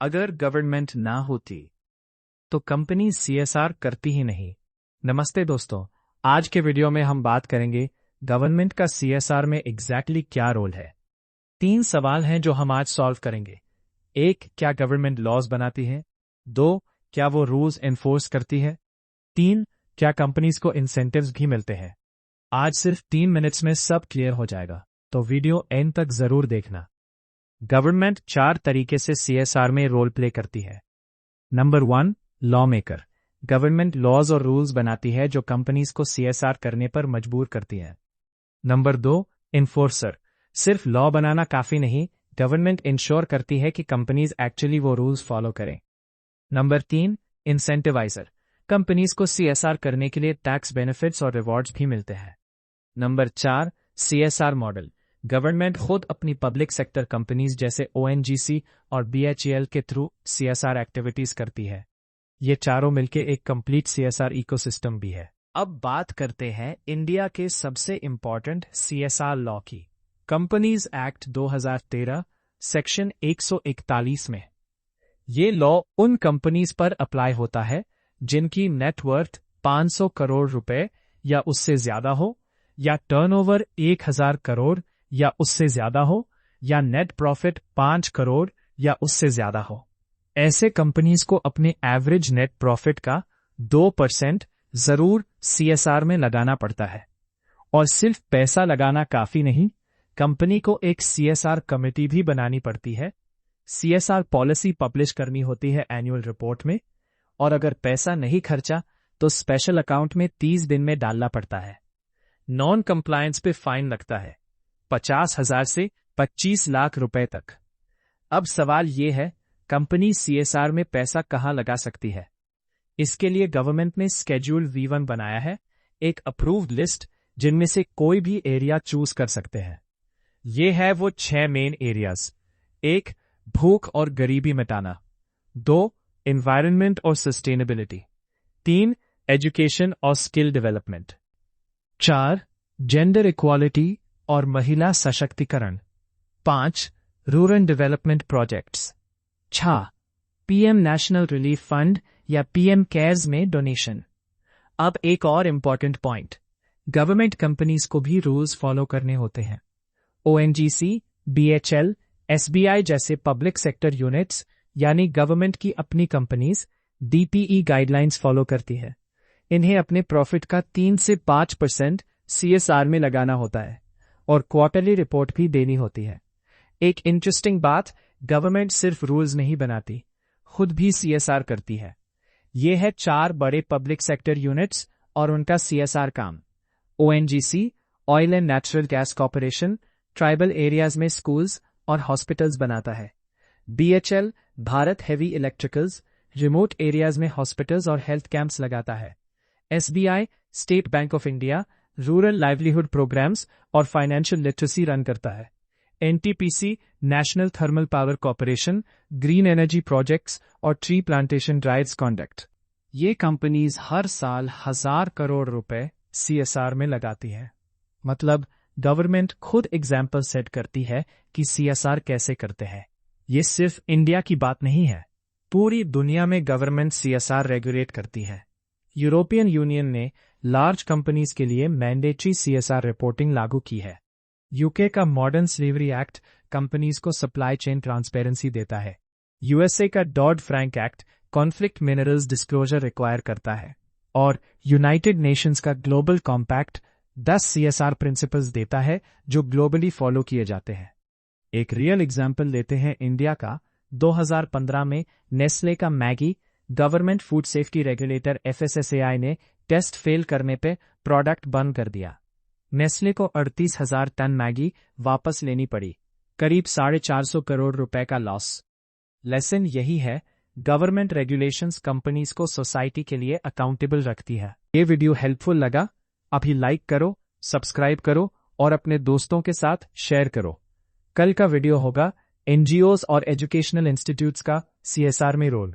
अगर गवर्नमेंट ना होती तो कंपनी सीएसआर करती ही नहीं। नमस्ते दोस्तों, आज के वीडियो में हम बात करेंगे गवर्नमेंट का सीएसआर में एग्जैक्टली क्या रोल है। 3 सवाल हैं जो हम आज सॉल्व करेंगे। 1, क्या गवर्नमेंट लॉज बनाती है? 2, क्या वो रूल्स एनफोर्स करती है? 3, क्या कंपनीज को इंसेंटिव्स भी मिलते हैं? आज सिर्फ 3 मिनट्स में सब क्लियर हो जाएगा, तो वीडियो एंड तक जरूर देखना। गवर्नमेंट 4 तरीके से सीएसआर में रोल प्ले करती है। Number 1, law maker. Government laws और रूल्स बनाती है जो कंपनीज को सीएसआर करने पर मजबूर करती है। Number 2, enforcer. सिर्फ लॉ बनाना काफी नहीं, गवर्नमेंट इंश्योर करती है कि कंपनीज एक्चुअली वो रूल्स फॉलो करें। नंबर 3, इंसेंटिवाइजर। कंपनीज को सीएसआर करने के लिए टैक्स बेनिफिट्स और रिवॉर्ड्स भी मिलते हैं। Number 4, CSR model. गवर्नमेंट खुद अपनी पब्लिक सेक्टर कंपनीज जैसे ओएनजीसी और बीएचईएल के थ्रू सीएसआर एक्टिविटीज करती है। ये चारों मिलकर एक कंप्लीट सीएसआर इकोसिस्टम भी है। अब बात करते हैं इंडिया के सबसे इंपॉर्टेंट सीएसआर लॉ की। कंपनीज एक्ट 2013 सेक्शन 141 में। ये लॉ उन कंपनीज पर अप्लाई होता है जिनकी नेटवर्थ 500 करोड़ रुपए या उससे ज्यादा हो, या टर्नओवर 1000 करोड़ या उससे ज्यादा हो, या नेट प्रॉफिट 5 करोड़ या उससे ज्यादा हो। ऐसे कंपनीज को अपने एवरेज नेट प्रॉफिट का 2% जरूर सीएसआर में लगाना पड़ता है। और सिर्फ पैसा लगाना काफी नहीं, कंपनी को एक सीएसआर कमेटी भी बनानी पड़ती है। सीएसआर पॉलिसी पब्लिश करनी होती है एनुअल रिपोर्ट में, और अगर पैसा नहीं खर्चा तो स्पेशल अकाउंट में 30 दिन में डालना पड़ता है। नॉन कंप्लायंस पे फाइन लगता है 50,000 से 25 लाख रुपए तक। अब सवाल ये है, कंपनी सीएसआर में पैसा कहां लगा सकती है? इसके लिए गवर्नमेंट ने स्केड्यूल V1 बनाया है, एक अप्रूव्ड लिस्ट जिनमें से कोई भी एरिया चूज कर सकते हैं। ये है वो 6 मेन एरियाज। 1, भूख और गरीबी मिटाना। 2, एनवायरनमेंट और सस्टेनेबिलिटी। 3, एजुकेशन और स्किल डेवलपमेंट। 4, जेंडर इक्वालिटी और महिला सशक्तिकरण। 5, rural development projects. 6, PM national relief fund या पीएम केयर्स में डोनेशन। अब एक और इंपॉर्टेंट पॉइंट, गवर्नमेंट कंपनीज को भी रूल्स फॉलो करने होते हैं। ओएनजीसी, बीएचएल, एसबीआई जैसे पब्लिक सेक्टर यूनिट्स यानी गवर्नमेंट की अपनी कंपनीज डीपीई गाइडलाइंस फॉलो करती है। इन्हें अपने प्रॉफिट का 3 से 5% सीएसआर में लगाना होता है और क्वार्टरली रिपोर्ट भी देनी होती है। एक इंटरेस्टिंग बात, गवर्नमेंट सिर्फ रूल्स नहीं बनाती, खुद भी सीएसआर करती है। ये है 4 बड़े पब्लिक सेक्टर यूनिट्स और उनका सीएसआर काम। ONGC, oil and natural gas corporation, tribal areas में स्कूल्स और हॉस्पिटल्स बनाता है। BHEL, Bharat heavy electricals, remote areas में हॉस्पिटल्स और हेल्थ कैंप्स लगाता है। SBI, state bank of India, rural livelihood programmes और फाइनेंशियल लिटरेसी रन करता है। NTPC, national thermal power corporation, green energy projects और ट्री प्लांटेशन ड्राइव्स कंडक्ट। ये companies हर साल 1000 करोड़ रुपए सीएसआर में लगाती हैं। मतलब गवर्नमेंट खुद एग्जाम्पल सेट करती है कि सीएसआर कैसे करते हैं। ये सिर्फ इंडिया की बात नहीं है, पूरी दुनिया में गवर्नमेंट सीएसआर रेगुलेट करती है। यूरोपियन यूनियन ने लार्ज कंपनीज के लिए मैंडेटरी सीएसआर रिपोर्टिंग लागू की है। यूके का मॉडर्न स्लेवरी एक्ट कंपनीज को सप्लाई चेन ट्रांसपेरेंसी देता है। यूएसए का dot-Frank act conflict minerals disclosure require करता है। और यूनाइटेड नेशंस का ग्लोबल कॉम्पैक्ट 10 सीएसआर प्रिंसिपल्स देता है जो ग्लोबली फॉलो किए जाते हैं। एक रियल एग्जाम्पल लेते हैं इंडिया का। 2015 में नेस्ले का Maggi government food safety regulator FSSAI ने टेस्ट फेल करने पे प्रोडक्ट बंद कर दिया। नेस्ले को 38,000 टन मैगी वापस लेनी पड़ी, करीब 450 करोड़ रुपए का लॉस। लेसन यही है, गवर्नमेंट रेगुलेशंस कंपनीज को सोसाइटी के लिए अकाउंटेबल रखती है। ये वीडियो हेल्पफुल लगा? अभी लाइक करो, सब्सक्राइब करो और अपने दोस्तों के साथ शेयर करो। कल का वीडियो होगा एनजीओज और एजुकेशनल इंस्टीट्यूट्स का सीएसआर में रोल।